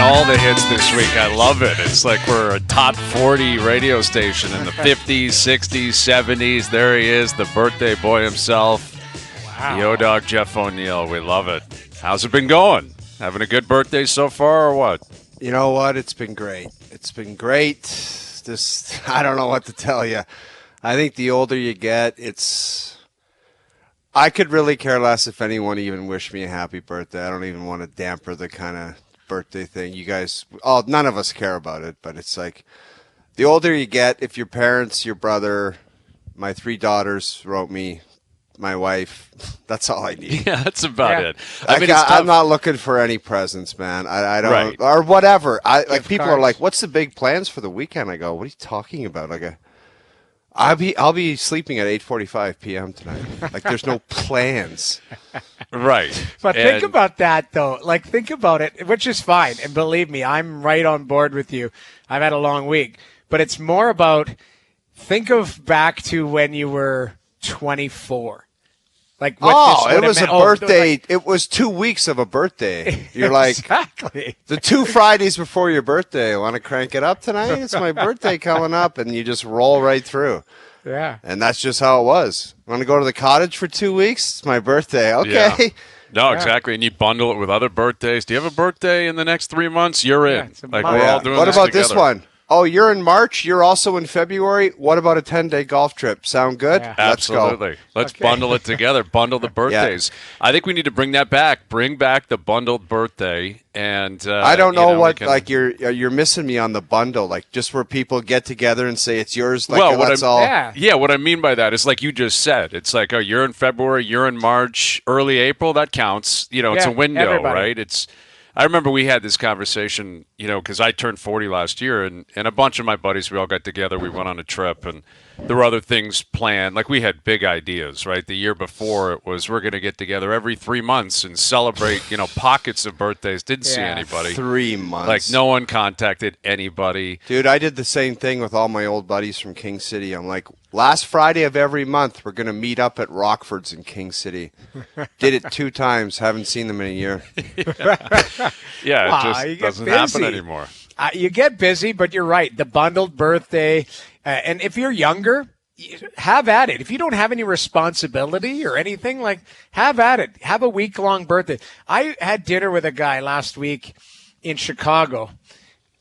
all the hits this week. I love it. It's like we're a top 40 radio station in the 50s, 60s, 70s. There he is, the birthday boy himself. Wow. The O-Dog Jeff O'Neill. We love it. How's it been going? Having a good birthday so far or what? You know what? It's been great. It's been great. Just, I don't know what to tell you. I think the older you get, I could really care less if anyone even wished me a happy birthday. I don't even want to damper the kind of birthday thing. You guys, none of us care about it, but it's like the older you get, if your parents, your brother, my 3 daughters wrote me, my wife, that's all I need. Yeah, that's about it. I mean, I'm not looking for any presents, man. I don't, right. Or whatever. People are like, "What's the big plans for the weekend?" I go, "What are you talking about?" I'll be sleeping at 8:45 p.m. tonight. Like, there's no plans. Right. But think about that, though. Like, think about it, which is fine. And believe me, I'm right on board with you. I've had a long week. But it's more about, think of back to when you were 24. Like, what it was a birthday. It was 2 weeks of a birthday. You're like, exactly. The 2 Fridays before your birthday. Want to crank it up tonight? It's my birthday coming up. And you just roll right through. Yeah. And that's just how it was. Want to go to the cottage for 2 weeks? It's my birthday. Okay. Yeah. No, exactly. And you bundle it with other birthdays. Do you have a birthday in the next 3 months? You're in. We're all doing What this about together. this one? Oh, you're in March. You're also in February. What about a 10-day golf trip? Sound good? Yeah. Let's Absolutely. go. Let's bundle it together. Bundle the birthdays. I think we need to bring that back. Bring back the bundled birthday. And I don't know what like you're missing me on the bundle, like just where people get together and say it's yours. Like, well, what I mean by that is like you just said. It's like, oh, you're in February, you're in March, early April. That counts. It's a window, right? I remember we had this conversation, because I turned 40 last year, and a bunch of my buddies, we all got together. We went on a trip, and there were other things planned. Like, we had big ideas, right? The year before, it was we're going to get together every 3 months and celebrate, pockets of birthdays. Didn't see anybody. 3 months. Like, no one contacted anybody. Dude, I did the same thing with all my old buddies from King City. I'm like, last Friday of every month, we're going to meet up at Rockford's in King City. Did it 2 times. Haven't seen them in a year. Yeah, it just doesn't happen anymore. You get busy, but you're right. The bundled birthday. And if you're younger, have at it. If you don't have any responsibility or anything, like, have at it. Have a week-long birthday. I had dinner with a guy last week in Chicago,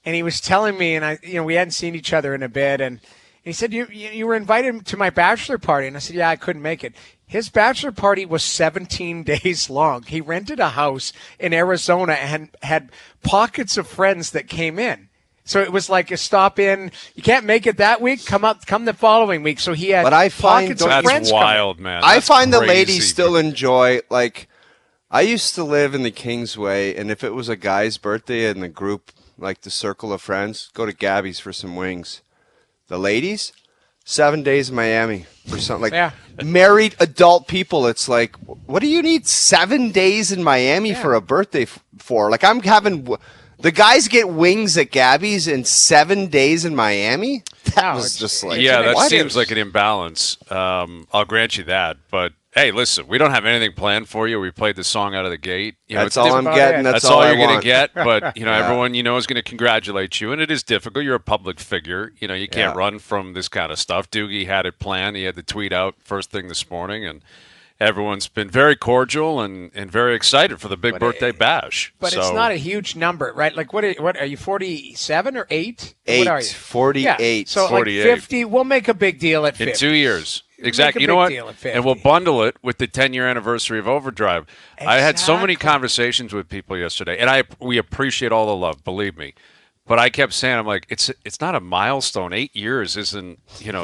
and he was telling me, and we hadn't seen each other in a bit, and he said, you were invited to my bachelor party. And I said, yeah, I couldn't make it. His bachelor party was 17 days long. He rented a house in Arizona and had pockets of friends that came in. So it was like a stop in. You can't make it that week. Come the following week. So he had pockets of friends. That's wild, man. I find the ladies still enjoy, like, I used to live in the Kingsway, and if it was a guy's birthday in the group, like the circle of friends, go to Gabby's for some wings. The ladies, 7 days in Miami for something like married adult people. It's like, what do you need 7 days in Miami for a birthday for? Like, I'm having the guys get wings at Gabby's in 7 days in Miami. That was just like, that seems like an imbalance. I'll grant you that, but. Hey, listen, we don't have anything planned for you. We played the song out of the gate. That's all I'm getting. That's all you're going to get. But, everyone is going to congratulate you. And it is difficult. You're a public figure. You can't run from this kind of stuff. Doogie had it planned. He had the tweet out first thing this morning. And everyone's been very cordial and very excited for the big birthday bash. But it's not a huge number, right? Like, what are you, 47 or 8? 8. What are you? 48. Yeah. So 48. Like 50, we'll make a big deal at 50. In 2 years. Exactly. You know what? And we'll bundle it with the 10-year anniversary of OverDrive. Exactly. I had so many conversations with people yesterday, and we appreciate all the love, believe me. But I kept saying, I'm like, it's not a milestone. 8 years isn't,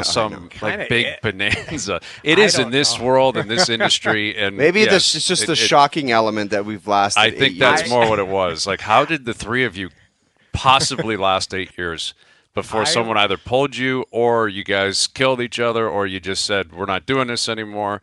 some like big bonanza. It is in this world, in this industry. And maybe this is just the shocking element that we've lasted 8 years. I think that's more what it was. Like, how did the 3 of you possibly last 8 years? Before someone either pulled you or you guys killed each other or you just said, we're not doing this anymore.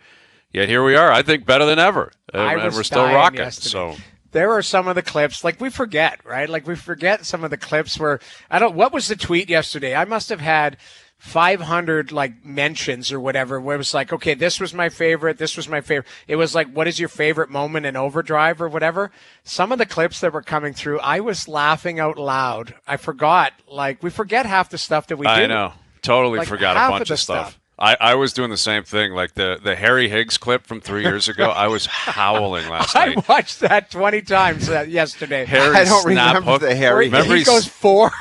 Yet here we are, I think, better than ever. And we're still rocking. Yesterday. So there are some of the clips, like we forget, right? Like we forget some of the clips where, what was the tweet yesterday? I must have had 500 like mentions or whatever, where it was like, okay, this was my favorite. It was like, what is your favorite moment in OverDrive or whatever? Some of the clips that were coming through, I was laughing out loud. I forgot, like, we forget half the stuff that we do. I know. Totally like, forgot a bunch of stuff. I was doing the same thing. Like the Harry Higgs clip from 3 years ago, I was howling last night. I watched that 20 times yesterday. I don't remember the Harry. Remember he goes 4.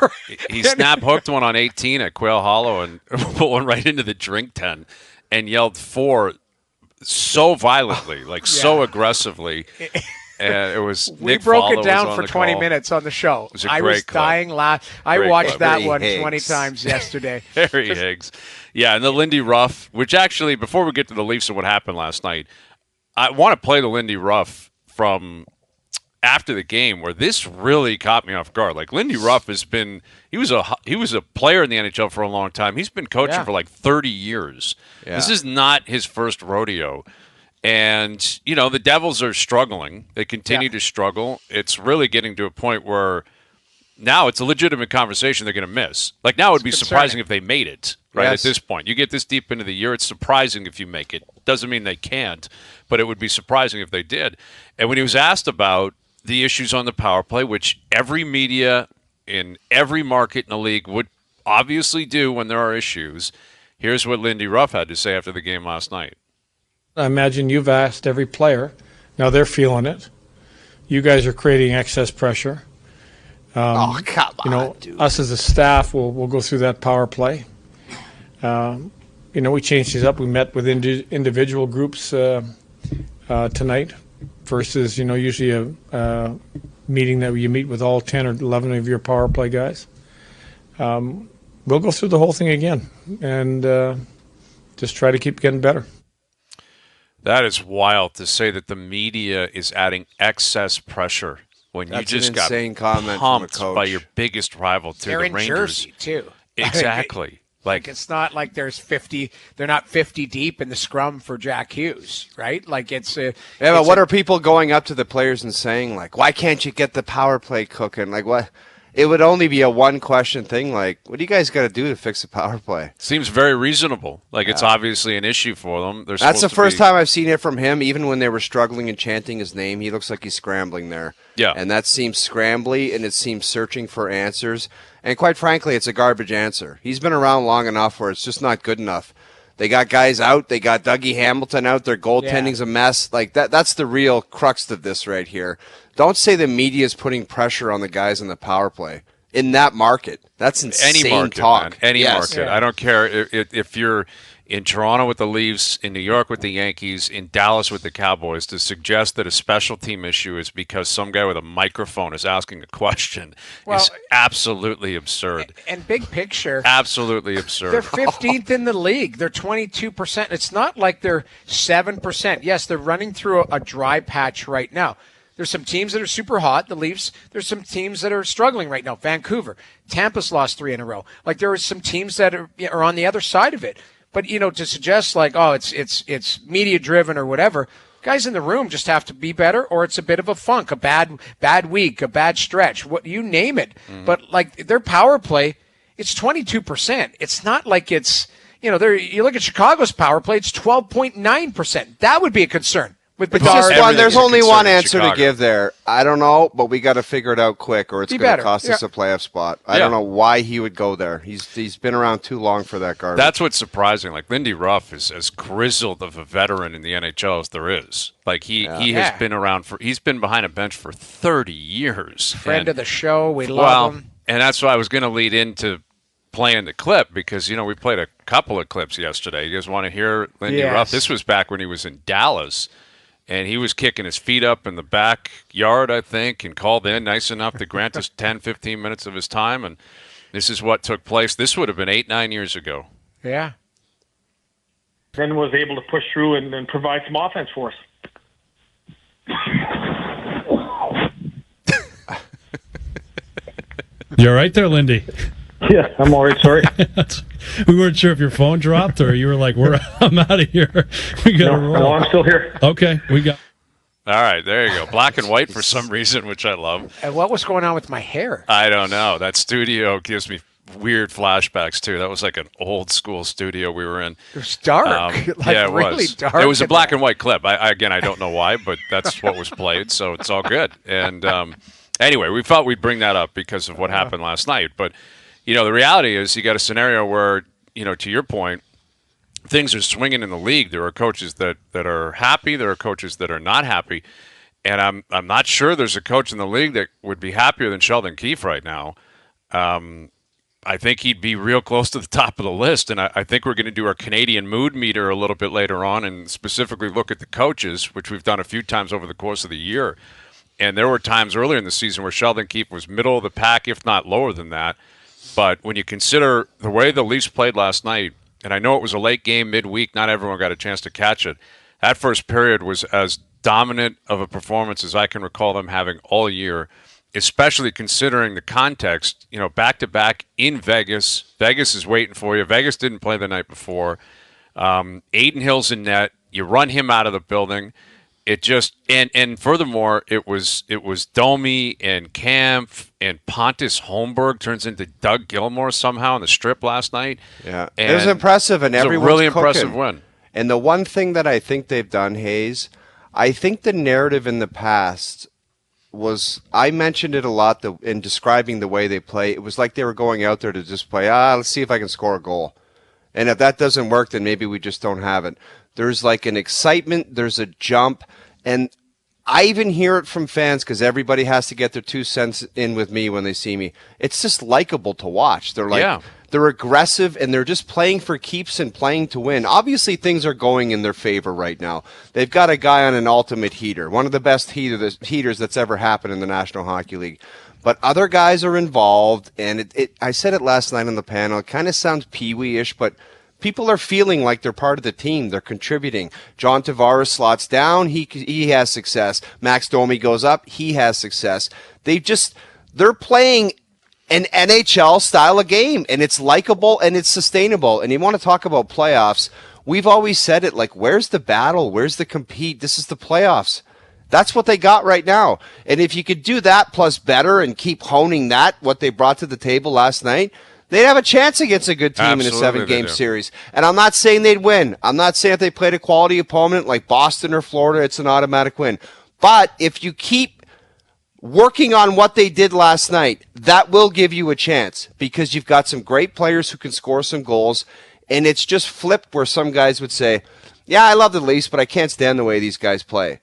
He snap hooked one on 18 at Quail Hollow and put one right into the drink tent and yelled 4 so violently, so aggressively. And it was we Nick broke Follow it down was for on the 20 call. minutes on the show. It was a I great was clip. dying laugh. I Great watched clip. that Harry one Higgs. 20 times yesterday. Harry Higgs. Yeah, and the Lindy Ruff, which actually, before we get to the Leafs and what happened last night, I want to play the Lindy Ruff from after the game, where this really caught me off guard. Like, Lindy Ruff has been he was a player in the NHL for a long time. He's been coaching for like 30 years. Yeah. This is not his first rodeo. And, you know, the Devils are struggling. They continue to struggle. It's really getting to a point where now it's a legitimate conversation they're going to miss. Like, now it would be surprising if they made it, right, at this point. You get this deep into the year, it's surprising if you make it. Doesn't mean they can't, but it would be surprising if they did. And when he was asked about the issues on the power play, which every media in every market in the league would obviously do when there are issues, here's what Lindy Ruff had to say after the game last night. I imagine you've asked every player. Now they're feeling it. You guys are creating excess pressure. Come on, dude. Us as a staff, we'll go through that power play. We changed these up. We met with individual groups tonight versus, usually a meeting that you meet with all 10 or 11 of your power play guys. We'll go through the whole thing again and just try to keep getting better. That is wild to say that the media is adding excess pressure when you just got pumped by your biggest rival, too. They're the in Rangers. Jersey, too. Exactly. Like, it's not like there's 50. They're not 50 deep in the scrum for Jack Hughes, right? Like, but what are people going up to the players and saying, like, why can't you get the power play cooking? Like, what? It would only be a one-question thing, like, what do you guys got to do to fix the power play? Seems very reasonable. Like, it's obviously an issue for them. That's the first time I've seen it from him, even when they were struggling and chanting his name. He looks like he's scrambling there. Yeah. And that seems scrambly, and it seems searching for answers. And quite frankly, it's a garbage answer. He's been around long enough where it's just not good enough. They got guys out. They got Dougie Hamilton out. Their goaltending's a mess. Like, that's the real crux of this right here. Don't say the media is putting pressure on the guys in the power play. In that market. That's insane Any market, talk. Man. Any market. Yeah. I don't care if you're in Toronto with the Leafs, in New York with the Yankees, in Dallas with the Cowboys, to suggest that a special team issue is because some guy with a microphone is asking a question is absolutely absurd. And big picture, absolutely absurd. They're 15th in the league. They're 22%. It's not like they're 7%. Yes, they're running through a dry patch right now. There's some teams that are super hot, the Leafs. There's some teams that are struggling right now. Vancouver. Tampa's lost 3 in a row. Like, there are some teams that are on the other side of it. But, to suggest like, oh, it's media driven or whatever, guys in the room just have to be better, or it's a bit of a funk, a bad week, a bad stretch, what you name it. Mm-hmm. But like their power play, it's 22%. It's not like it's, you look at Chicago's power play, it's 12.9%. That would be a concern. With there's only one answer to give there. I don't know, but we got to figure it out quick, or it's going to cost us a playoff spot. I don't know why he would go there. He's been around too long for that garbage. That's what's surprising. Like, Lindy Ruff is as grizzled of a veteran in the NHL as there is. Like, he has been around he's been behind a bench for 30 years. Friend of the show, we love him. And that's why I was going to lead into playing the clip, because we played a couple of clips yesterday. You guys want to hear Lindy Ruff? This was back when he was in Dallas. And he was kicking his feet up in the backyard, I think, and called in nice enough to grant us 10, 15 minutes of his time. And this is what took place. This would have been 8-9 years ago. Yeah. Then was able to push through and provide some offense for us. You all right there, Lindy? Yeah, I'm all right. Sorry. We weren't sure if your phone dropped or you were like, I'm out of here. We got to roll. No, I'm still here. Okay, we got. All right, there you go. Black and white for some reason, which I love. And what was going on with my hair? I don't know. That studio weird flashbacks too. That was like an old school studio we were in. It was dark. Yeah, it really was. Dark. It was a black and white clip. I don't know why, but that's what was played, so it's all good. And anyway, we thought we'd bring that up because of what happened last night. But the reality is, you got a scenario where, to your point, things are swinging in the league. There are coaches that are happy. There are coaches that are not happy. And I'm not sure there's a coach in the league that would be happier than Sheldon Keefe right now. I think he'd be real close to the top of the list. And I think we're going to do our Canadian mood meter a little bit later on and specifically look at the coaches, which we've done a few times over the course of the year. And there were times earlier in the season where Sheldon Keefe was middle of the pack, if not lower than that. But when you consider the way the Leafs played last night, and I know it was a late game midweek, not everyone got a chance to catch it, that first period was as dominant of a performance as I can recall them having all year, especially considering the context, back-to-back in Vegas. Vegas is waiting for you. Vegas didn't play the night before. Aiden Hill's in net. You run him out of the building. It just and furthermore, it was Domi and Kampf and Pontus Holmberg turns into Doug Gilmour somehow on the strip last night. Yeah, it was impressive, and everyone's a really cooking. Impressive win. And the one thing that I think they've done, Hayes, I think the narrative in the past was, I mentioned it a lot in describing the way they play. It was like they were going out there to just play, let's see if I can score a goal. And if that doesn't work, then maybe we just don't have it. There's like an excitement, there's a jump, and I even hear it from fans because everybody has to get their 2 cents in with me when they see me. It's just likable to watch. They're like, They're aggressive, and they're just playing for keeps and playing to win. Obviously, things are going in their favor right now. They've got a guy on an ultimate heater, one of the best heaters that's ever happened in the National Hockey League. But other guys are involved, and I said it last night on the panel. It kind of sounds peewee-ish, but people are feeling like they're part of the team. They're contributing. John Tavares slots down. He has success. Max Domi goes up. He has success. They're playing an NHL style of game, and it's likable and it's sustainable. And you want to talk about playoffs, we've always said it, like, where's the battle? Where's the compete? This is the playoffs. That's what they got right now. And if you could do that plus better and keep honing that, what they brought to the table last night, they'd have a chance against a good team. Absolutely, in a 7-game series. And I'm not saying they'd win. I'm not saying if they played a quality opponent like Boston or Florida, it's an automatic win. But if you keep working on what they did last night, that will give you a chance because you've got some great players who can score some goals. And it's just flipped where some guys would say, yeah, I love the Leafs, but I can't stand the way these guys play.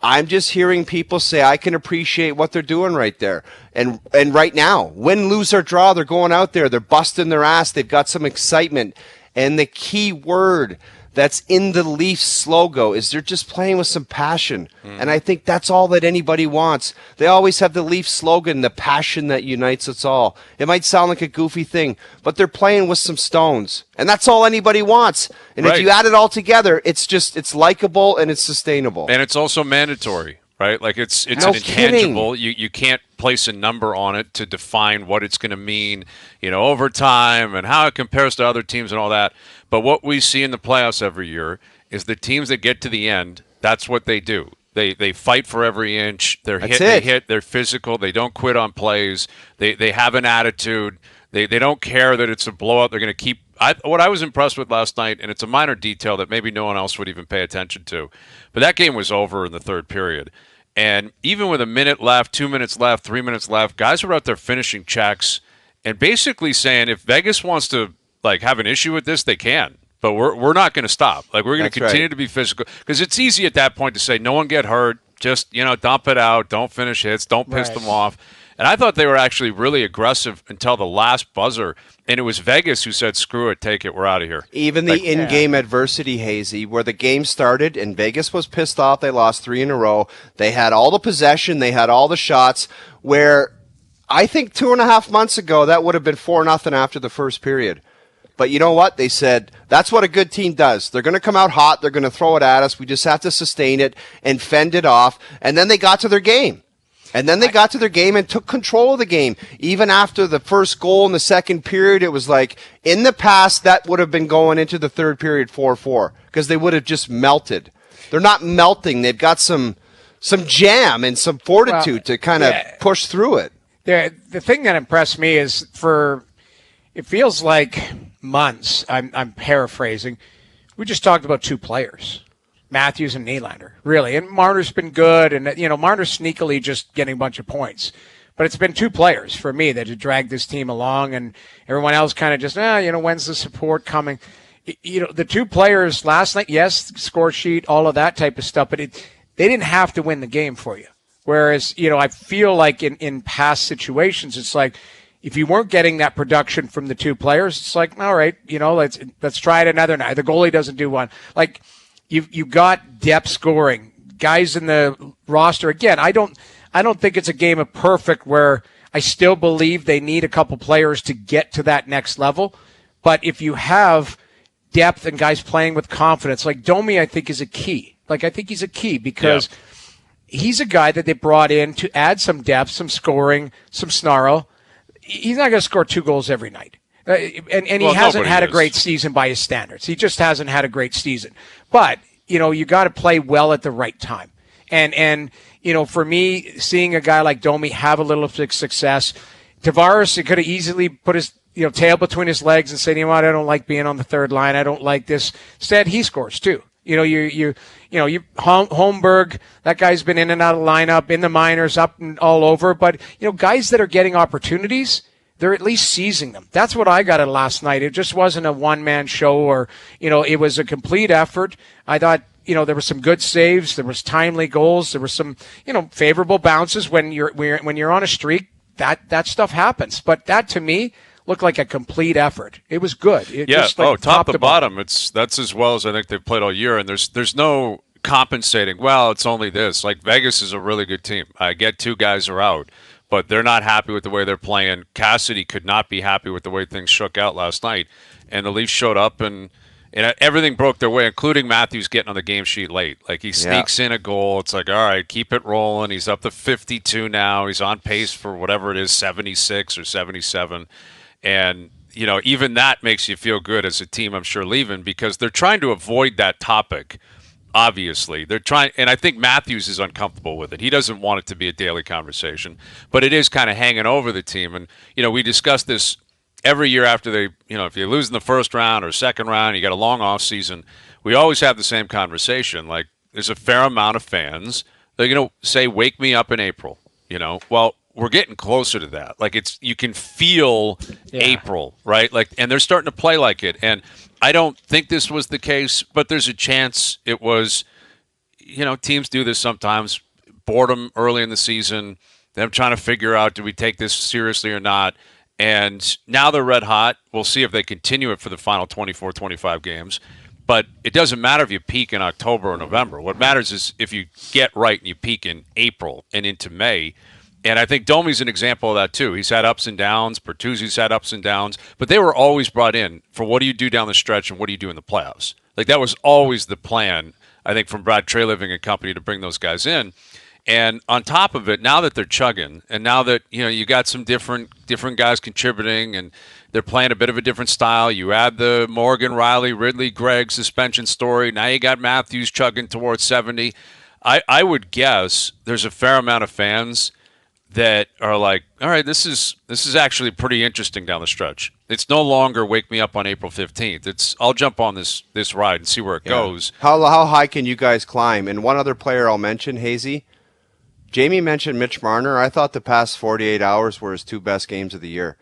I'm just hearing people say I can appreciate what they're doing right there. And right now, win, lose, or draw, they're going out there. They're busting their ass. They've got some excitement. And the key word that's in the Leafs logo is they're just playing with some passion. And I think that's all that anybody wants. They always have the Leafs slogan, the passion that unites us all. It might sound like a goofy thing, but they're playing with some stones. And that's all anybody wants. And if you add it all together, it's likable and it's sustainable. And it's also mandatory, right? Like it's no an intangible. kidding. You can't place a number on it to define what it's going to mean, over time and how it compares to other teams and all that. But what we see in the playoffs every year is the teams that get to the end, that's what they do. They fight for every inch. They hit, they're physical, they don't quit on plays. They have an attitude. They don't care that it's a blowout. They're going to keep what I was impressed with last night, and it's a minor detail that maybe no one else would even pay attention to, but that game was over in the third period. And even with a minute left, 2 minutes left, 3 minutes left, guys were out there finishing checks and basically saying if Vegas wants to have an issue with this, they can. But we're not going to stop. We're going to continue to be physical because it's easy at that point to say no one get hurt, just dump it out, don't finish hits, don't piss them off. And I thought they were actually really aggressive until the last buzzer. And it was Vegas who said, screw it, take it, we're out of here. Even the in-game adversity, Hazy, where the game started and Vegas was pissed off. They lost 3 in a row. They had all the possession. They had all the shots where I think 2.5 months ago that would have been 4-0 after the first period. But you know what? They said, that's what a good team does. They're going to come out hot. They're going to throw it at us. We just have to sustain it and fend it off. And then they got to their game. And took control of the game. Even after the first goal in the second period, it was like, in the past, that would have been going into the third period 4-4 because they would have just melted. They're not melting. They've got some jam and some fortitude to kind of push through it. The thing that impressed me is it feels like months. I'm paraphrasing. We just talked about two players, Matthews and Nylander, really. And Marner's been good, and Marner's sneakily just getting a bunch of points. But it's been two players for me that have dragged this team along, and everyone else kind of just, when's the support coming? The two players last night, yes, score sheet, all of that type of stuff, but they didn't have to win the game for you. Whereas, I feel like in past situations, it's like if you weren't getting that production from the two players, it's like, all right, let's try it another night. The goalie doesn't do one. Like you got depth scoring, guys in the roster. Again, I don't think it's a game of perfect where I still believe they need a couple players to get to that next level. But if you have depth and guys playing with confidence, like Domi, I think is a key. Like I think he's a key because he's a guy that they brought in to add some depth, some scoring, some snarl. He's not going to score 2 goals every night. And he hasn't had a great season by his standards. He just hasn't had a great season. But, you got to play well at the right time. And for me, seeing a guy like Domi have a little success, Tavares could have easily put his tail between his legs and said, I don't like being on the third line. I don't like this. Instead, he scores too. Holmberg, that guy's been in and out of lineup, in the minors, up and all over. But, guys that are getting opportunities, they're at least seizing them. That's what I got at last night. It just wasn't a one-man show or, it was a complete effort. I thought, there were some good saves. There was timely goals. There were some, favorable bounces when you're on a streak. That stuff happens. But that, to me, looked like a complete effort. It was good. Top to bottom. That's as well as I think they've played all year, and there's no compensating. Well, it's only this. Like Vegas is a really good team. I get 2 guys are out, but they're not happy with the way they're playing. Cassidy could not be happy with the way things shook out last night, and the Leafs showed up and everything broke their way, including Matthews getting on the game sheet late. Like he sneaks in a goal. It's like, all right, keep it rolling. He's up to 52 now. He's on pace for whatever it is, 76 or 77. And, even that makes you feel good as a team, I'm sure, leaving, because they're trying to avoid that topic, obviously. They're trying, and I think Matthews is uncomfortable with it. He doesn't want it to be a daily conversation, but it is kind of hanging over the team. And, we discuss this every year after they, if you lose in the first round or second round, you got a long off season, we always have the same conversation. Like, there's a fair amount of fans that, say, wake me up in April, well, we're getting closer to that. Like you can feel April, right? Like, and they're starting to play like it. And I don't think this was the case, but there's a chance it was. Teams do this sometimes. Boredom early in the season, them trying to figure out, do we take this seriously or not? And now they're red hot. We'll see if they continue it for the final 24, 25 games. But it doesn't matter if you peak in October or November. What matters is if you get right and you peak in April and into May. And I think Domi's an example of that, too. He's had ups and downs. Bertuzzi's had ups and downs. But they were always brought in for what do you do down the stretch and what do you do in the playoffs. Like, that was always the plan, I think, from Brad Treliving and company to bring those guys in. And on top of it, now that they're chugging and now that, you got some different guys contributing and they're playing a bit of a different style. You add the Morgan, Riley, Ridley, Gregg suspension story. Now you got Matthews chugging towards 70. I would guess there's a fair amount of fans that are like, all right, this is actually pretty interesting down the stretch. It's no longer wake me up on April 15th. It's I'll jump on this ride and see where it goes. How high can you guys climb? And one other player I'll mention, Hazy. Jamie mentioned Mitch Marner. I thought the past 48 hours were his 2 best games of the year.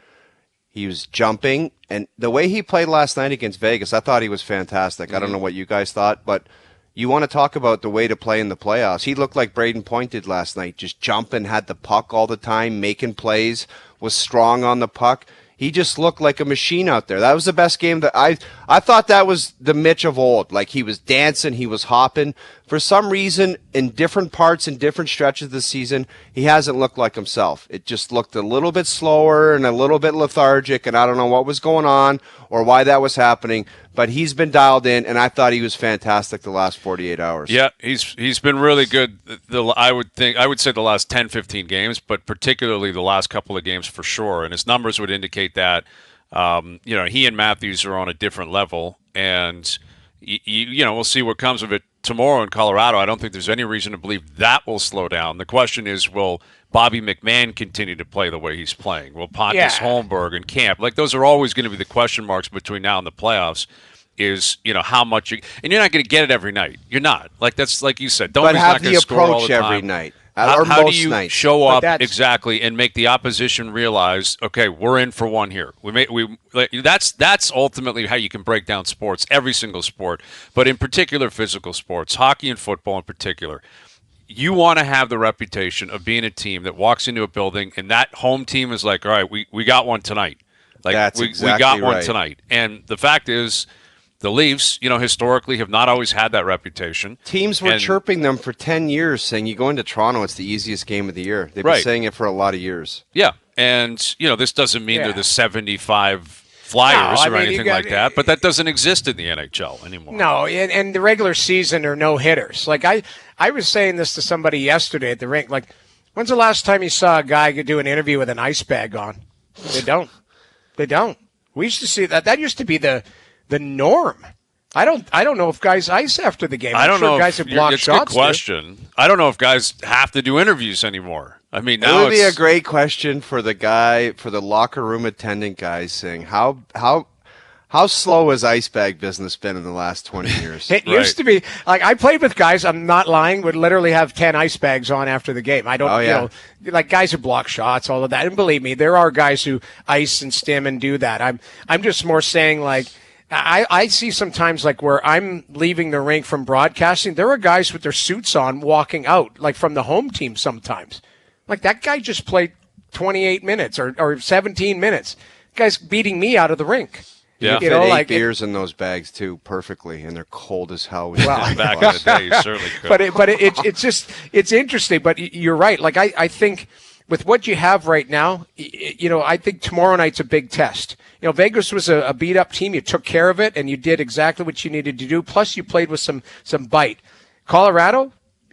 He was jumping, and the way he played last night against Vegas, I thought he was fantastic. I don't know what you guys thought, but you want to talk about the way to play in the playoffs. He looked like Braden Point did last night, just jumping, had the puck all the time, making plays, was strong on the puck. He just looked like a machine out there. That was the best game that I thought that was the Mitch of old. Like, he was dancing, he was hopping. For some reason, in different parts and different stretches of the season, he hasn't looked like himself. It just looked a little bit slower and a little bit lethargic, and I don't know what was going on or why that was happening. But he's been dialed in, and I thought he was fantastic the last 48 hours. Yeah, he's been really good. I would say the last 10, 15 games, but particularly the last couple of games for sure. And his numbers would indicate that. He and Matthews are on a different level, and we'll see what comes of it tomorrow in Colorado, I don't think there's any reason to believe that will slow down. The question is, will Bobby McMahon continue to play the way he's playing? Will Pontus Holmberg and Camp? Like, those are always going to be the question marks between now and the playoffs. Is, how much and you're not going to get it every night. You're not. Like, that's like you said. But have the time. approach every night. How do you show up exactly and make the opposition realize, okay, we're in for one here? That's ultimately how you can break down sports, every single sport, but in particular physical sports, hockey and football in particular. You want to have the reputation of being a team that walks into a building and that home team is like, all right, we got one tonight. Like, that's we exactly got one right. tonight. And the fact is, the Leafs, historically have not always had that reputation. Teams were chirping them for 10 years, saying you go into Toronto, it's the easiest game of the year. They've been saying it for a lot of years. Yeah, and this doesn't mean they're the 75 Flyers or anything like that, but that doesn't exist in the NHL anymore. No, and the regular season are no hitters. Like, I was saying this to somebody yesterday at the rink. Like, when's the last time you saw a guy do an interview with an ice bag on? They don't. We used to see that. That used to be the norm. I don't know if guys ice after the game. I don't know if guys have blocked shots. It's a good question. I don't know if guys have to do interviews anymore. I mean, now it would be a great question for the locker room attendant guys, saying how slow has ice bag business been in the last 20 years? It used to be like, I played with guys, I'm not lying, would literally have 10 ice bags on after the game. I don't, like guys who block shots, all of that. And believe me, there are guys who ice and stim and do that. I'm just more saying, like, I see sometimes, like, where I'm leaving the rink from broadcasting, there are guys with their suits on walking out, like, from the home team sometimes. Like, that guy just played 28 minutes or 17 minutes. The guy's beating me out of the rink. Yeah, you fit 8 beers in those bags too, perfectly, and they're cold as hell. Well, back in the day, you certainly could. But it's interesting. But you're right. Like, I think with what you have right now, I think tomorrow night's a big test. Vegas was a beat up team. You took care of it, and you did exactly what you needed to do. Plus, you played with some bite. Colorado.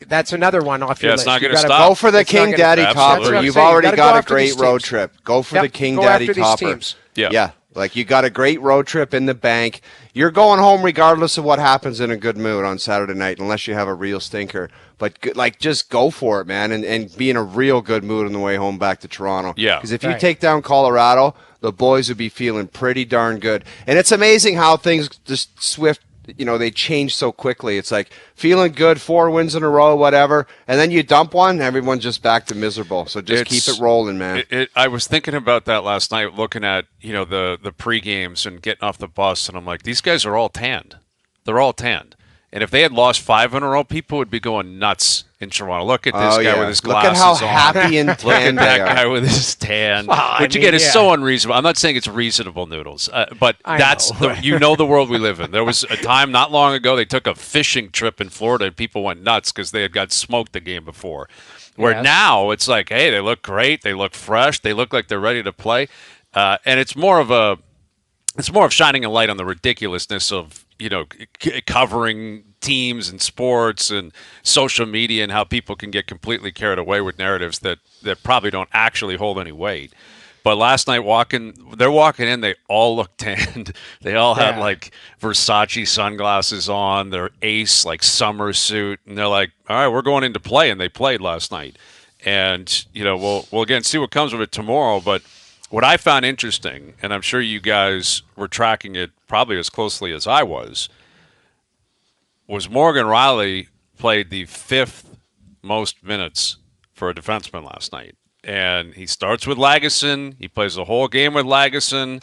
That's another one off your list. It's not going to stop. Go for the King Daddy Topper. You've already got a great road trip. Go for the King Daddy Topper. Yeah. Like, you got a great road trip in the bank. You're going home regardless of what happens in a good mood on Saturday night, unless you have a real stinker. But, like, just go for it, man, and be in a real good mood on the way home back to Toronto. Yeah. Because if you take down Colorado, the boys would be feeling pretty darn good. And it's amazing how things just swift, they change so quickly. It's like feeling good, 4 wins in a row, whatever, and then you dump one, everyone's just back to miserable. So just keep it rolling, man. I was thinking about that last night, looking at the pre-games and getting off the bus, and I'm like, these guys are all tanned. They're all tanned. And if they had lost 5 in a row, people would be going nuts in Toronto. Look at this guy with his glasses on. Look at how happy and tan Look at that guy with his tan. Which, again, is so unreasonable. I'm not saying it's reasonable, Noodles, but that's the world we live in. There was a time not long ago they took a fishing trip in Florida and people went nuts because they had got smoked the game before. Where now it's like, hey, they look great. They look fresh. They look like they're ready to play. And it's more of shining a light on the ridiculousness of covering teams and sports and social media and how people can get completely carried away with narratives that probably don't actually hold any weight. But last night they're walking in, they all look tanned. They all had like Versace sunglasses on, their Ace like summer suit, and they're like, all right, we're going into play, and they played last night. And we'll again see what comes of it tomorrow. But what I found interesting, and I'm sure you guys were tracking it probably as closely as I was Morgan Rielly played the 5th most minutes for a defenseman last night. And he starts with Lagesson. He plays the whole game with Lagesson.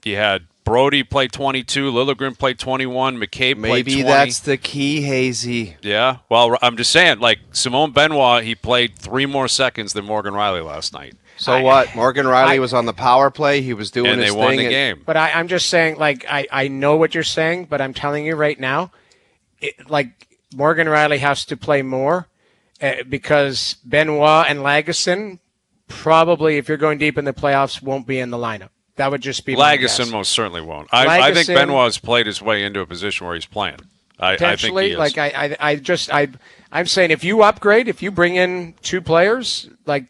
He had Brody play 22. Liljegren played 21. McCabe played 20. Maybe that's the key, Hazy. Yeah. Well, I'm just saying, like, Simone Benoit, he played 3 more seconds than Morgan Rielly last night. So what? Morgan Rielly was on the power play. He was doing his thing. And they won the game. But I'm just saying, like, I know what you're saying, but I'm telling you right now, Morgan Rielly has to play more because Benoit and Lagesson probably, if you're going deep in the playoffs, won't be in the lineup. That would just be Lagesson most certainly won't. I think Benoit's played his way into a position where he's playing. I think he is. Like I'm saying, if you upgrade, if you bring in 2 players, like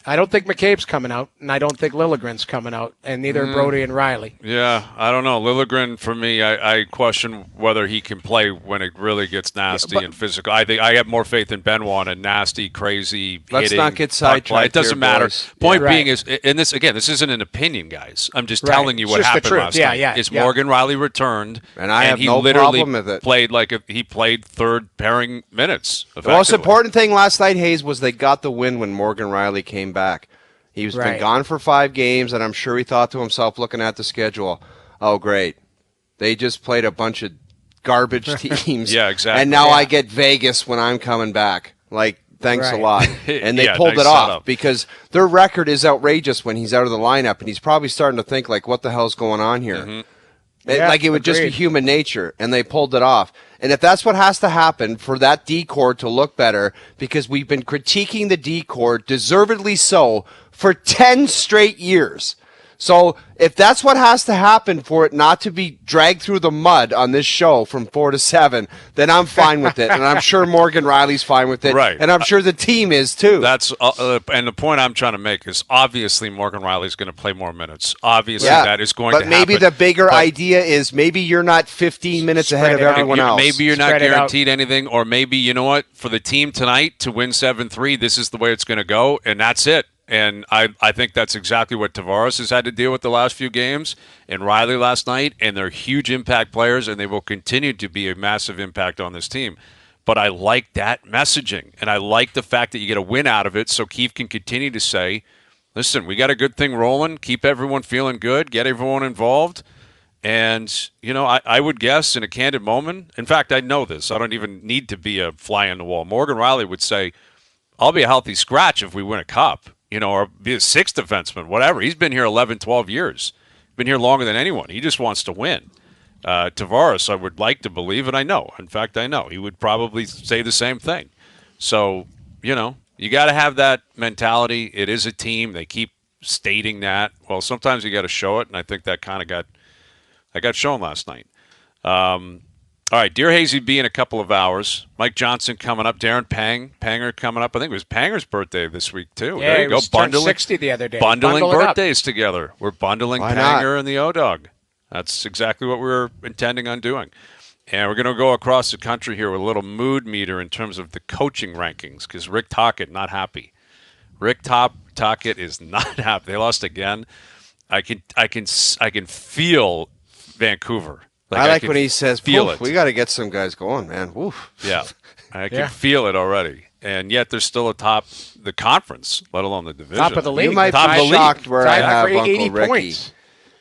I don't think McCabe's coming out, and I don't think Liljegren's coming out, and neither Brody and Riley. Yeah, I don't know. Liljegren, for me, I question whether he can play when it really gets nasty and physical. I think I have more faith in Benoit and nasty, crazy Let's hitting. not get sidetracked. It doesn't matter. Boys. Point being is, and this is isn't an opinion, guys. I'm just telling you what happened last night. Is Morgan Riley returned, and I have he no literally problem with it. Played like he played third pairing minutes. The most important thing last night, Hayes, was they got the win when Morgan Riley came back. He's been gone for 5 games, and I'm sure he thought to himself, looking at the schedule, oh, great. They just played a bunch of garbage teams. Yeah, exactly. And now I get Vegas when I'm coming back. Like, thanks a lot. And they pulled nice it off setup. because their record is outrageous when he's out of the lineup, and he's probably starting to think, like, what the hell's going on here? Mm-hmm. It would just be human nature, and they pulled it off. And if that's what has to happen for that D-core to look better, because we've been critiquing the D-core, deservedly so, for 10 straight years. So if that's what has to happen for it not to be dragged through the mud on this show from 4 to 7, then I'm fine with it. And I'm sure Morgan Riley's fine with it. Right. And I'm sure the team is too. That's and the point I'm trying to make is obviously Morgan Riley's going to play more minutes. Obviously that is going to happen. But maybe the bigger idea is maybe you're not 15 minutes ahead of everyone else. Maybe you're not guaranteed anything, or maybe, you know what, for the team tonight to win 7-3, this is the way it's going to go, and that's it. And I think that's exactly what Tavares has had to deal with the last few games, and Riley last night, and they're huge impact players, and they will continue to be a massive impact on this team. But I like that messaging, and I like the fact that you get a win out of it so Keefe can continue to say, listen, we got a good thing rolling, keep everyone feeling good, get everyone involved. And, you know, I would guess in a candid moment, in fact, I know this, I don't even need to be a fly on the wall. Morgan Riley would say, I'll be a healthy scratch if we win a cup. You know, or be a sixth defenseman, whatever. He's been here 11, 12 years. Been here longer than anyone. He just wants to win. Tavares, I would like to believe, and I know. In fact, I know. He would probably say the same thing. So, you know, you got to have that mentality. It is a team. They keep stating that. Well, sometimes you got to show it, and I think that kind of got shown last night. All right, Dear Hazy B in a couple of hours. Mike Johnson coming up. Darren Panger coming up. I think it was Panger's birthday this week, too. Yeah, there you go. Turned 60 the other day. Bundling birthdays together. We're bundling Panger and the O-Dog. That's exactly what we were intending on doing. And we're going to go across the country here with a little mood meter in terms of the coaching rankings, because Rick Tocchet not happy. Rick Tocchet is not happy. They lost again. I can feel Vancouver. I like when he says, feel it. We got to get some guys going, man. Woof. Yeah, I can feel it already. And yet they're still atop the conference, let alone the division. Top of the league. You might be shocked where I have Uncle Ricky.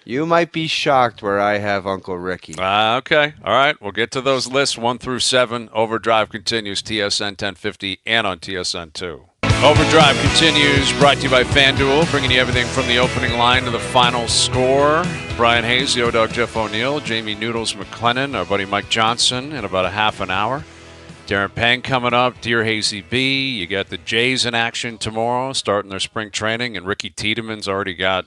You might be shocked where I have Uncle Ricky. Okay. All right. We'll get to those lists 1 through 7. Overdrive continues, TSN 1050 and on TSN 2. Overdrive continues, brought to you by FanDuel, bringing you everything from the opening line to the final score. Bryan Hayes, the O-Dog Jeff O'Neill, Jamie Noodles McLennan, our buddy Mike Johnson in about a half an hour. Darren Pang coming up, Dear Hazy B. You got the Jays in action tomorrow, starting their spring training, and Ricky Tiedemann's already got,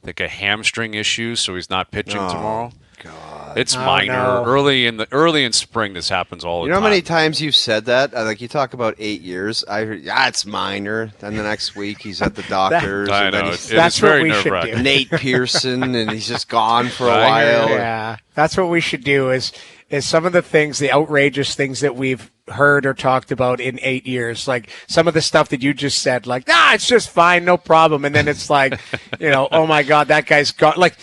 I think, a hamstring issue, so he's not pitching tomorrow. God. It's minor. No. Early in spring, this happens all the time. You know how many times you've said that? Like, you talk about 8 years. I heard, it's minor. Then the next week he's at the doctor's. I and know. Then That's what we should do. Nate Pearson, and he's just gone for a while. Yeah, that's what we should do is some of the things, the outrageous things that we've heard or talked about in 8 years, like some of the stuff that you just said, like, it's just fine, no problem. And then it's like, oh my God, that guy's gone. Like,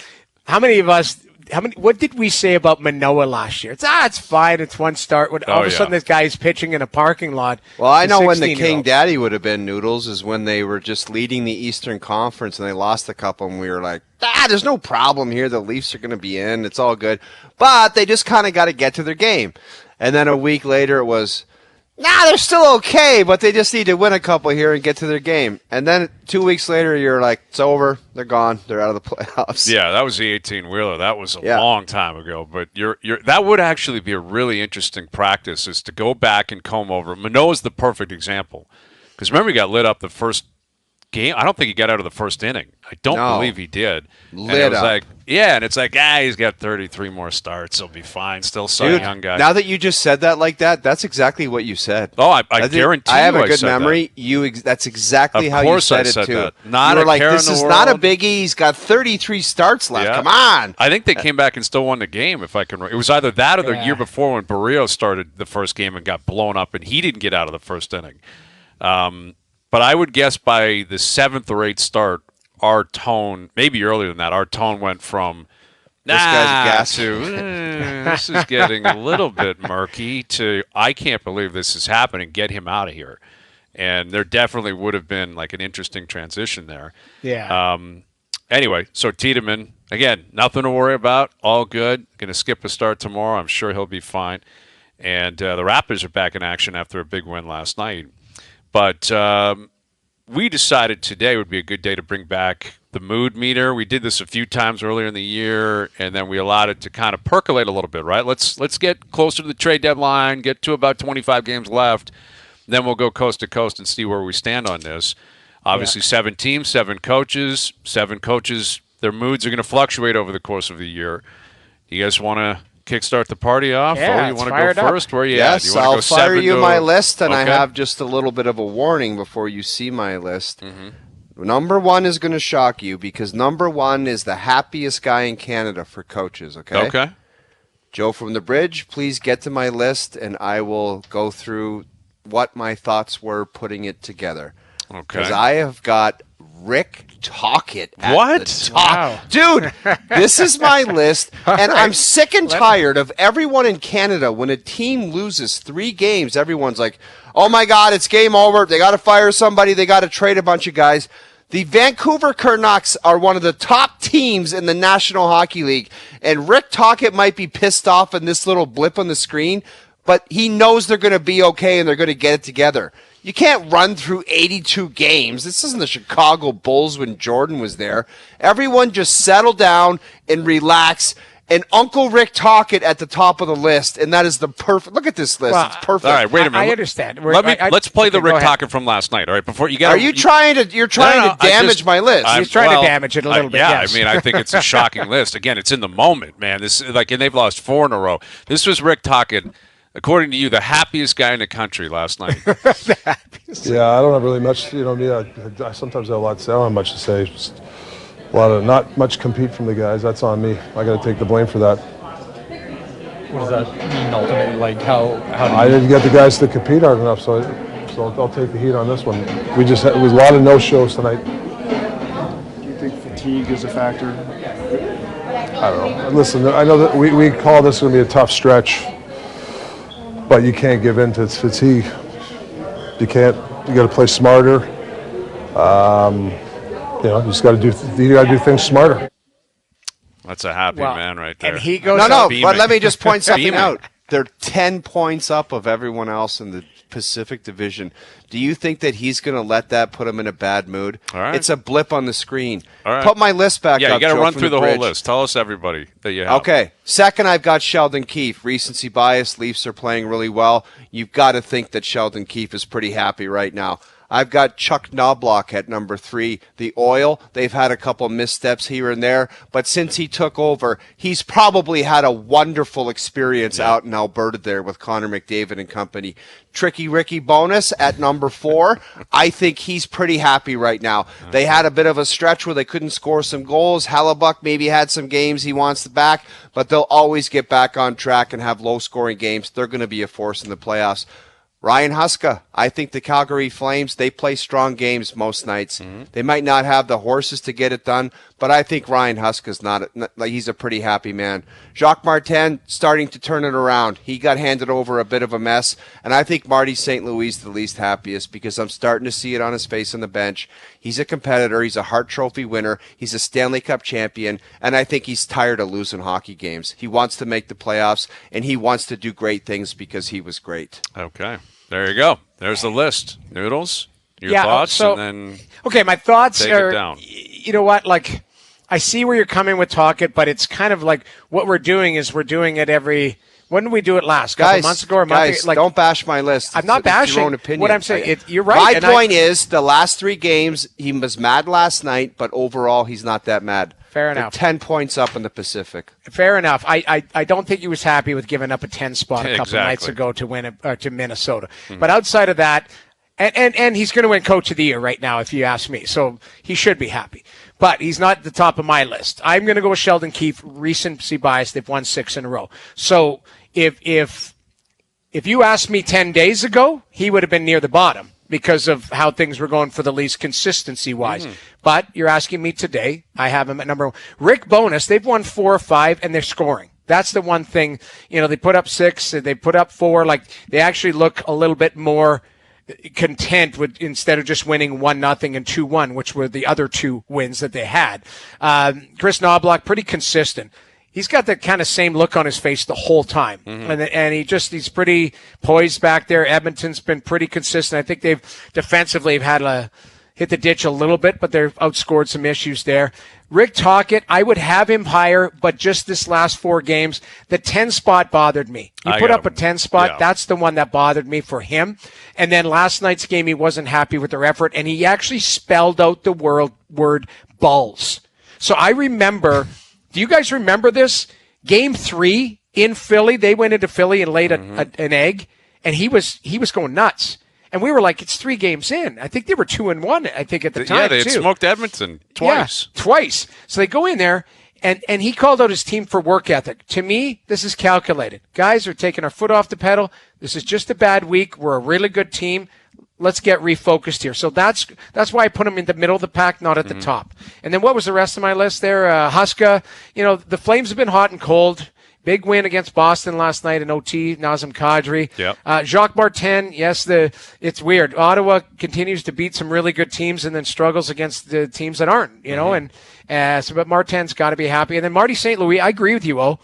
what did we say about Manoah last year? It's fine. It's one start. When all of a sudden this guy is pitching in a parking lot. Well, I know when the King Daddy would have been Noodles is when they were just leading the Eastern Conference and they lost a couple, and we were like, there's no problem here. The Leafs are going to be in. It's all good. But they just kind of got to get to their game. And then a week later it was, they're still okay, but they just need to win a couple here and get to their game. And then 2 weeks later, you're like, it's over. They're gone. They're out of the playoffs. Yeah, that was the 18-wheeler. That was a long time ago. But that would actually be a really interesting practice, is to go back and comb over. Manoah's the perfect example. Because remember, he got lit up the first game. I don't think he got out of the first inning. I don't believe he did. Lit up. And it's like, he's got 33 more starts. He'll be fine. Still Cy Young guy. Now that you just said that like that, that's exactly what you said. Oh, I guarantee you I have a good said memory. That. That's exactly how you said it, too. That. Not you were a like, care this in the is world. not a biggie. He's got 33 starts left. Yeah. Come on. I think they came back and still won the game, if I can remember. It was either that or the year before when Barrios started the first game and got blown up, and he didn't get out of the first inning. But I would guess by the 7th or 8th start, our tone, maybe earlier than that, our tone went from this guy's a gas to this is getting a little bit murky to I can't believe this is happening. Get him out of here. And there definitely would have been like an interesting transition there. Yeah. Anyway, so Tiedemann, again, nothing to worry about. All good. Going to skip a start tomorrow. I'm sure he'll be fine. And the Raptors are back in action after a big win last night. But we decided today would be a good day to bring back the mood meter. We did this a few times earlier in the year, and then we allowed it to kind of percolate a little bit, right? Let's get closer to the trade deadline, get to about 25 games left. Then we'll go coast to coast and see where we stand on this. Obviously, 7 teams, 7 coaches. 7 coaches, their moods are going to fluctuate over the course of the year. You guys want to kickstart the party off? Yeah, you want to go first? Where are you at? Yes, I'll fire you my list, and I have just a little bit of a warning before you see my list. Mm-hmm. Number 1 is going to shock you because number 1 is the happiest guy in Canada for coaches, okay? Okay. Joe from the Bridge, please get to my list, and I will go through what my thoughts were putting it together. Okay. Because I have got Rick Tocchet at what? the top. Wow. Dude, this is my list, and I'm sick and tired of everyone in Canada. When a team loses 3 games, everyone's like, oh my God, it's game over. They got to fire somebody. They got to trade a bunch of guys. The Vancouver Canucks are one of the top teams in the National Hockey League, and Rick Tocchet might be pissed off in this little blip on the screen, but he knows they're going to be okay and they're going to get it together. You can't run through 82 games. This isn't the Chicago Bulls when Jordan was there. Everyone just settle down and relax. And Uncle Rick Tocchet at the top of the list, and that is the perfect. Look at this list; it's perfect. All right, wait a minute. I understand. Let's play the Rick Tocchet from last night. All right, before you got. You're trying to damage my list? He's trying to damage it a little bit. Yeah, yes. I mean, I think it's a shocking list. Again, it's in the moment, man. And they've lost 4 in a row. This was Rick Tocchet, according to you, the happiest guy in the country last night. Yeah, I don't have really much. I sometimes have a lot to say. I don't have much to say. Just not much compete from the guys. That's on me. I got to take the blame for that. What does that mean ultimately? Like how I didn't get the guys to compete hard enough, so I'll take the heat on this one. It was a lot of no shows tonight. Do you think fatigue is a factor? I don't know. Listen, I know that we call this going to be a tough stretch, but you can't give in to fatigue. You can't. You got to play smarter. You just got to do things smarter. That's a happy man right there. And he goes but let me just point something out. They're 10 points up of everyone else in the Pacific Division. Do you think that he's going to let that put him in a bad mood? All right. It's a blip on the screen. All right. Put my list back up. Yeah, you got to run through the Bridge. whole list. Tell us, everybody, that you have. Okay. Second, I've got Sheldon Keefe. Recency bias. Leafs are playing really well. You've got to think that Sheldon Keefe is pretty happy right now. I've got Chuck Knobloch at number 3. The Oil, they've had a couple missteps here and there, but since he took over, he's probably had a wonderful experience out in Alberta there with Connor McDavid and company. Tricky Ricky Bonus at number 4. I think he's pretty happy right now. They had a bit of a stretch where they couldn't score some goals. Hellebuck maybe had some games he wants back, but they'll always get back on track and have low-scoring games. They're going to be a force in the playoffs. Ryan Huska, I think the Calgary Flames, they play strong games most nights. Mm-hmm. They might not have the horses to get it done, but I think Ryan Huska's he's a pretty happy man. Jacques Martin starting to turn it around. He got handed over a bit of a mess, and I think Marty St. Louis is the least happiest because I'm starting to see it on his face on the bench. He's a competitor. He's a Hart Trophy winner. He's a Stanley Cup champion, and I think he's tired of losing hockey games. He wants to make the playoffs, and he wants to do great things because he was great. Okay. There you go. There's the list. Noodles, your thoughts, and then okay, my thoughts take are, it down. You know what, I see where you're coming with Tocchet, but it's kind of like what we're doing is we're doing it When did we do it last? Couple months ago or a month ago? Like, don't bash my list. I'm not bashing. Your own opinion. What I'm saying, you're right. My point is, the last 3 games, he was mad last night, but overall, he's not that mad. Fair enough. 10 points up in the Pacific. Fair enough. I don't think he was happy with giving up a 10 spot a couple nights ago to win to Minnesota. But outside of that, and he's going to win Coach of the Year right now, if you ask me. So he should be happy. But he's not at the top of my list. I'm going to go with Sheldon Keefe. Recency bias. They've won 6 in a row. So if you asked me 10 days ago, he would have been near the bottom because of how things were going for the Leafs consistency-wise. But you're asking me today, I have him at number 1. Rick Bowness, they've won 4 or 5, and they're scoring. That's the one thing. They put up 6, they put up 4. Like, they actually look a little bit more content with, instead of just winning 1-0 and 2-1, which were the other 2 wins that they had. Chris Knoblauch, pretty consistent. He's got that kind of same look on his face the whole time. And he's pretty poised back there. Edmonton's been pretty consistent. I think they've defensively had hit the ditch a little bit, but they've outscored some issues there. Rick Tocchet, I would have him higher, but just this last 4 games, the 10 spot bothered me. You put up a 10 spot, that's the one that bothered me for him. And then last night's game, he wasn't happy with their effort, and he actually spelled out the word balls. So I remember, do you guys remember this? Game 3 in Philly, they went into Philly and laid an egg, and he was going nuts. And we were like, it's 3 games in. I think they were 2-1, I think, at the time, they had smoked Edmonton twice. Yeah, twice. So they go in there, and he called out his team for work ethic. To me, this is calculated. Guys are taking our foot off the pedal. This is just a bad week. We're a really good team. Let's get refocused here. So that's why I put him in the middle of the pack, not at the top. And then what was the rest of my list there? Huska, the Flames have been hot and cold. Big win against Boston last night in OT, Nazem Kadri. Yep. Jacques Martin, yes, it's weird. Ottawa continues to beat some really good teams and then struggles against the teams that aren't, but Martin's got to be happy. And then Marty St. Louis, I agree with you,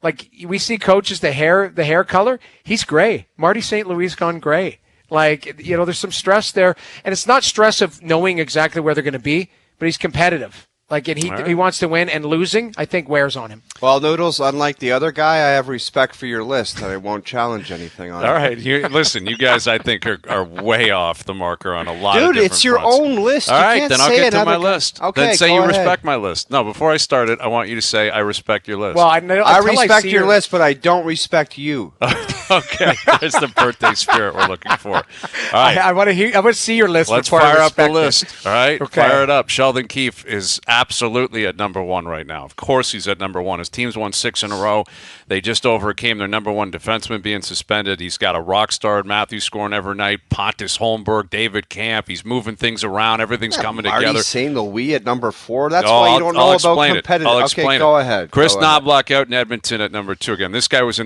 Like, we see coaches, the hair color, he's gray. Marty St. Louis has gone gray. Like, there's some stress there. And it's not stress of knowing exactly where they're going to be, but he's competitive. Like, and he wants to win, and losing, I think, wears on him. Well, Noodles, unlike the other guy, I have respect for your list, and I won't challenge anything on it. All right. Listen, you guys, I think, are way off the marker on a lot of different Dude, it's your fronts. own list. All right, then I'll get to my list. Okay, then say go you ahead. respect my list. No, before I start it, I want you to say I respect your list. Well, I respect your list, but I don't respect you. Okay, there's the birthday spirit we're looking for. All right. I want to see your list. Let's before fire I up the respect list. it. All right, Okay. Fire it up. Sheldon Keefe is absolutely at number 1 right now. Of course he's at number 1. His team's won 6 in a row. They just overcame their number 1 defenseman being suspended. He's got a rock star, Matthews scoring every night, Pontus Holmberg, David Camp. He's moving things around. Everything's coming together. Marty St. Louis at number 4? That's why you don't know about competitive. I'll explain go ahead. Chris Knoblauch out in Edmonton at number 2 again. This guy was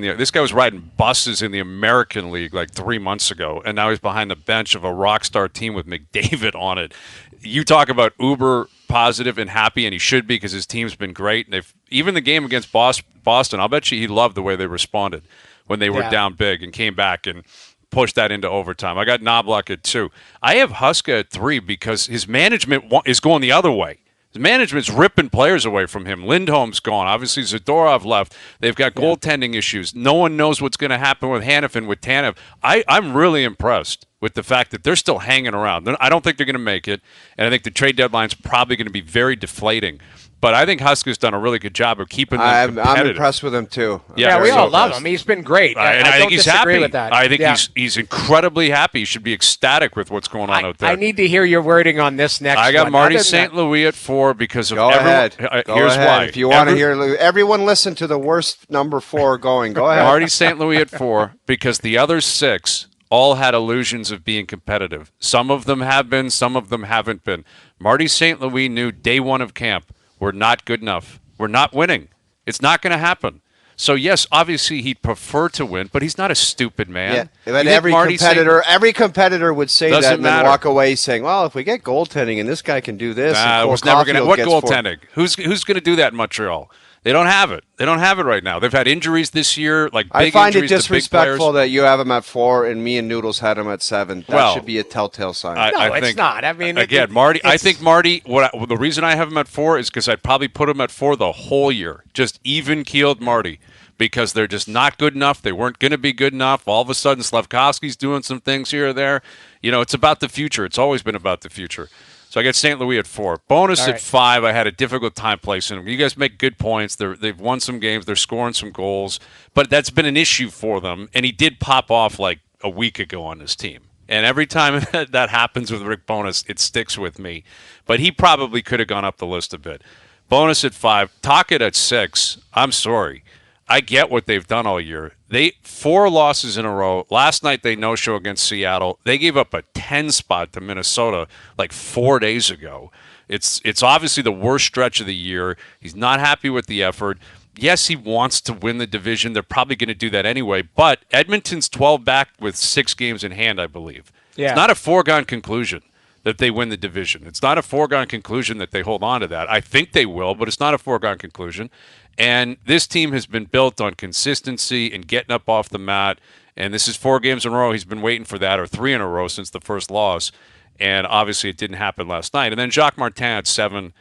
riding buses in the American League like 3 months ago, and now he's behind the bench of a rock star team with McDavid on it. You talk about uber positive and happy, and he should be because his team's been great. And even the game against Boston, I'll bet you he loved the way they responded when they were down big and came back and pushed that into overtime. I got Knoblauch at 2. I have Huska at 3 because his management is going the other way. His management's ripping players away from him. Lindholm's gone. Obviously, Zadorov left. They've got goaltending issues. No one knows what's going to happen with Hanifin, with Tanev. I'm really impressed with the fact that they're still hanging around. I don't think they're going to make it, and I think the trade deadline's probably going to be very deflating. But I think Huska's done a really good job of keeping them competitive. I'm impressed with him, too. Yeah, we all love him. He's been great. And I think he's happy. With that. I think he's incredibly happy. He should be ecstatic with what's going on out there. I need to hear your wording on this next I got one. Marty St. Louis at 4 because of Go ahead. Here's why. If you want to hear, everyone listen to the worst number 4 going. Go ahead. Marty St. Louis at 4 because the other 6 all had illusions of being competitive. Some of them have been, some of them haven't been. Marty St. Louis knew day 1 of camp, we're not good enough. We're not winning. It's not going to happen. So, yes, obviously he'd prefer to win, but he's not a stupid man. Yeah, but every competitor would say that and then walk away saying, well, if we get goaltending and this guy can do this. It was never going to. What goaltending? Who's going to do that in Montreal? They don't have it. They don't have it right now. They've had injuries this year, like big injuries. I find it disrespectful that you have him at 4 and me and Noodles had him at 7. That should be a telltale sign. It's not. I mean, again, Marty. I think Marty. The reason I have him at 4 is because I'd probably put him at 4 the whole year, just even keeled Marty. because they're just not good enough. They weren't going to be good enough. All of a sudden, Slafkovsky's doing some things here or there. It's about the future. It's always been about the future. So I got St. Louis at 4. Bonus at 5, I had a difficult time placing them. You guys make good points. They've won some games. They're scoring some goals. But that's been an issue for them. And he did pop off like a week ago on his team. And every time that happens with Rick Bowness, it sticks with me. But he probably could have gone up the list a bit. Bonus at 5. Tocchet at 6. I'm sorry. I get what they've done all year. 4 losses in a row. Last night they no-show against Seattle. They gave up a 10 spot to Minnesota like 4 days ago. It's obviously the worst stretch of the year. He's not happy with the effort. Yes, he wants to win the division. They're probably going to do that anyway. But Edmonton's 12 back with 6 games in hand, I believe. Yeah. It's not a foregone conclusion that they win the division. It's not a foregone conclusion that they hold on to that. I think they will, but it's not a foregone conclusion. And this team has been built on consistency and getting up off the mat. And this is 4 games in a row. He's been waiting for that, or 3 in a row since the first loss. And obviously it didn't happen last night. And then Jacques Martin at 7,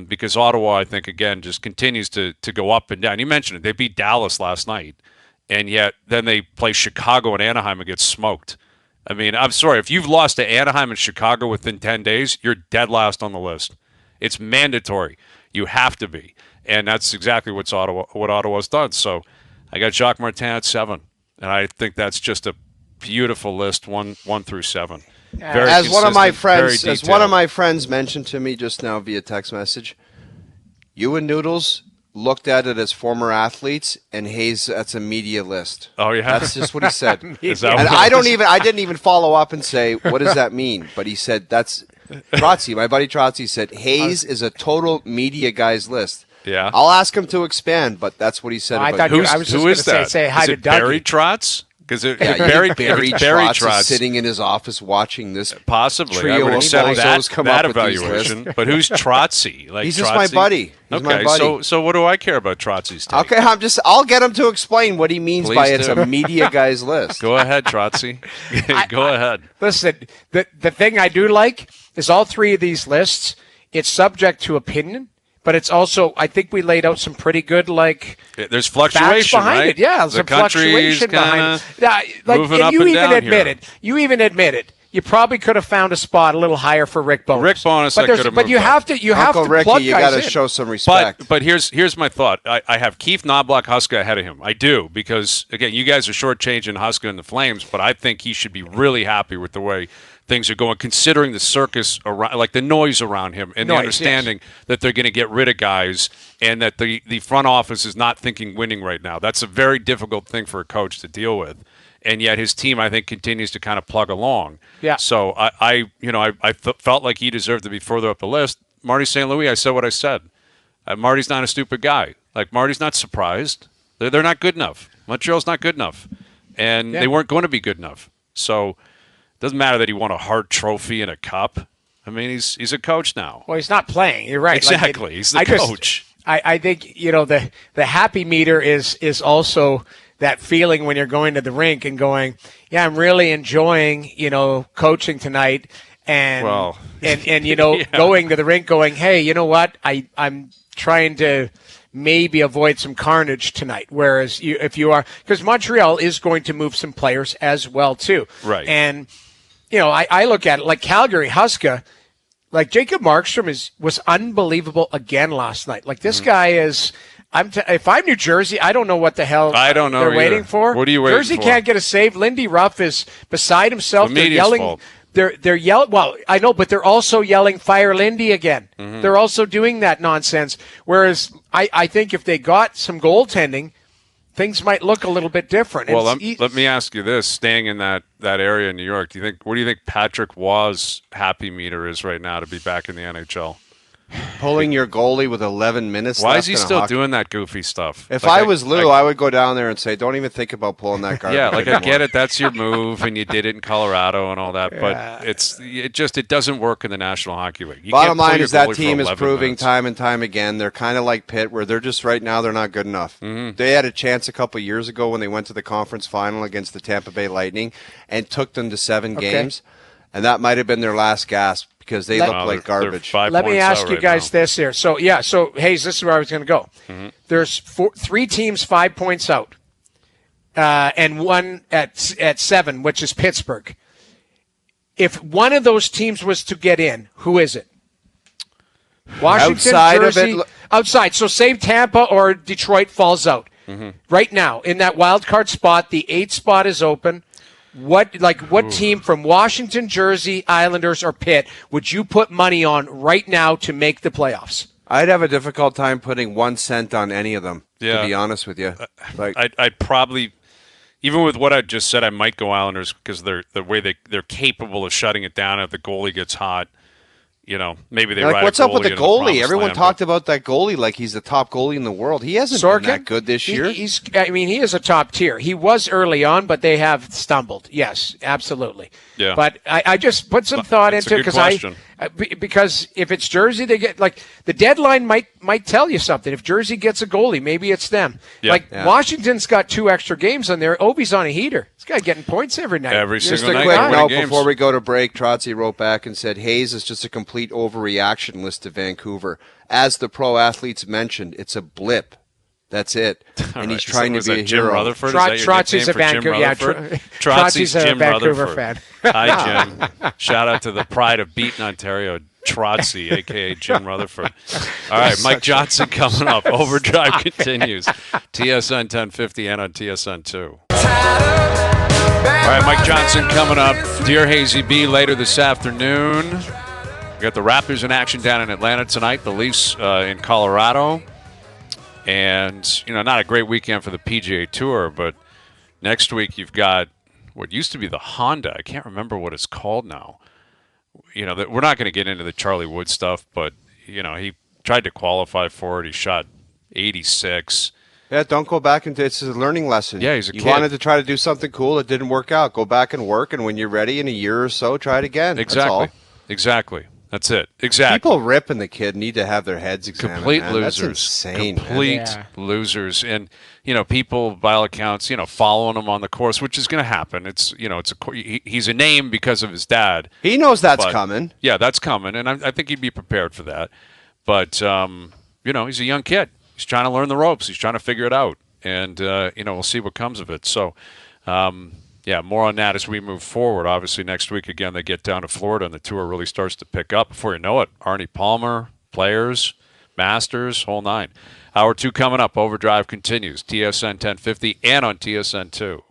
because Ottawa, I think, again, just continues to go up and down. You mentioned it. They beat Dallas last night. And yet then they play Chicago and Anaheim and get smoked. I mean, I'm sorry. If you've lost to Anaheim and Chicago within 10 days, you're dead last on the list. It's mandatory. You have to be. And that's exactly what Ottawa's done. So I got Jacques Martin at 7. And I think that's just a beautiful list, 1 through 7. As one of my friends mentioned to me just now via text message, you and Noodles looked at it as former athletes, and Hayes, that's a media list. Oh, yeah? That's just what he said. I didn't even follow up and say, what does that mean? But he said, that's Trotzy. My buddy Trotzy said, Hayes is a total media guy's list. Yeah. I'll ask him to expand, but that's what he said. I was just going to say hi to Dougie. Barry Trotz? Because Barry Trotz is sitting in his office watching this possibly trio of bozos come up with evaluation. But who's Trotzy? He's just my buddy. My buddy. So what do I care about Trotzy's take? Okay, I'll get him to explain what he means by it's a media guy's list. Go ahead, Trotzy. Go ahead. Listen, the thing I do like is all 3 of these lists, it's subject to opinion. But it's also, I think we laid out some pretty good, there's fluctuation behind right? it. Yeah, there's some fluctuation behind it. Yeah, you even admit it. You probably could have found a spot a little higher for Rick Bowness. Rick Bowness, but you have to Uncle Ricky, plug you got to show some respect. But here's my thought. I have Keith Knobloch Huska ahead of him. I do, because again, you guys are shortchanging Huska and the Flames, but I think he should be really happy with the way things are going, considering the circus around, like the noise around him, and the understanding that they're going to get rid of guys, and that the front office is not thinking winning right now. That's a very difficult thing for a coach to deal with, and yet his team, I think, continues to kind of plug along. Yeah. So I felt like he deserved to be further up the list. Marty St. Louis, I said what I said. Marty's not a stupid guy. Marty's not surprised. They're not good enough. Montreal's not good enough, and they weren't going to be good enough. So. Doesn't matter that he won a Hart Trophy and a cup. I mean, he's a coach now. Well, he's not playing. You're right. Exactly. He's the coach. I think the happy meter is also that feeling when you're going to the rink and going, yeah, I'm really enjoying coaching tonight, and going to the rink going, hey, you know what, I'm trying to maybe avoid some carnage tonight. Whereas because Montreal is going to move some players as well too. Right. And I look at it like Calgary, Huska, like Jacob Markstrom was unbelievable again last night. Like this guy is. If I'm New Jersey, I don't know what the hell they're waiting for. What are you waiting for? Jersey can't get a save. Lindy Ruff is beside himself. The media's fault. They're yelling. Well, I know, but they're also yelling "Fire Lindy" again. Mm-hmm. They're also doing that nonsense. Whereas I think if they got some goaltending, things might look a little bit different. Well, let me ask you this: staying in that area in New York, what do you think Patrick Waugh's happy meter is right now to be back in the NHL? Pulling your goalie with 11 minutes left. Why is he still doing that goofy stuff? If I was Lou, I would go down there and say, don't even think about pulling that garbage. Yeah, I get it. That's your move, and you did it in Colorado and all that. But it doesn't work in the National Hockey League. Bottom line is that team is proving time and time again. They're kind of like Pitt, where they're just right now they're not good enough. Mm-hmm. They had a chance a couple of years ago when they went to the conference final against the Tampa Bay Lightning and took them to 7 games. and that might have been their last gasp because they look like garbage. Let me ask you guys this here. So, Hayes, this is where I was going to go. Mm-hmm. There's 3 teams 5 points out, and one at 7, which is Pittsburgh. If one of those teams was to get in, who is it? Washington, Jersey, outside. So say Tampa or Detroit falls out. Mm-hmm. Right now, in that wild card spot, the 8th spot is open. What team from Washington, Jersey, Islanders, or Pitt would you put money on right now to make the playoffs? I'd have a difficult time putting 1 cent on any of them, to be honest with you. I'd probably, even with what I just said, I might go Islanders because the way they're capable of shutting it down if the goalie gets hot. Maybe they ride what's a up with the goalie? Everyone land, talked about that goalie like he's the top goalie in the world. He hasn't been that good this year. He is a top tier. He was early on, but they have stumbled. Yes, absolutely. Yeah. But I just put some thought into it because if it's Jersey, they get the deadline might tell you something. If Jersey gets a goalie, maybe it's them. Yeah. Washington's got 2 extra games on there. Ovi's on a heater. This guy getting points every night. Every single night. Just a quick note before we go to break, Trotsy wrote back and said, Hayes is just a complete overreaction list to Vancouver. As the pro athletes mentioned, it's a blip. That's it. And he's trying to be a Jim hero. Rutherford? Trotsy's a Vancouver. Trotsy's a Vancouver fan. Hi, Jim. Shout out to the pride of Beaton, Ontario, Trotsy, a.k.a. Jim Rutherford. All right, Mike Johnson coming up. Overdrive continues. TSN 1050 and on TSN 2. All right, Mike Johnson coming up. Dear Hazy B later this afternoon. We got the Raptors in action down in Atlanta tonight. The Leafs in Colorado. And, not a great weekend for the PGA Tour, but next week you've got what used to be the Honda. I can't remember what it's called now. We're not going to get into the Charlie Wood stuff, but, he tried to qualify for it. He shot 86. Yeah, don't go back into it's a learning lesson. Yeah, he's a kid. You wanted to try to do something cool. It didn't work out. Go back and work, and when you're ready in a year or so, try it again. Exactly. That's all. Exactly. That's it. Exactly. People ripping the kid need to have their heads examined. Complete losers. That's insane. Complete losers. And, people, by all accounts, following him on the course, which is going to happen. It's, he's a name because of his dad. He knows that's coming. Yeah, that's coming. And I think he'd be prepared for that. But, he's a young kid. He's trying to learn the ropes. He's trying to figure it out. And, we'll see what comes of it. So, more on that as we move forward. Obviously, next week, again, they get down to Florida, and the tour really starts to pick up. Before you know it, Arnie Palmer, Players, Masters, whole 9. Hour 2 coming up. Overdrive continues. TSN 1050 and on TSN 2.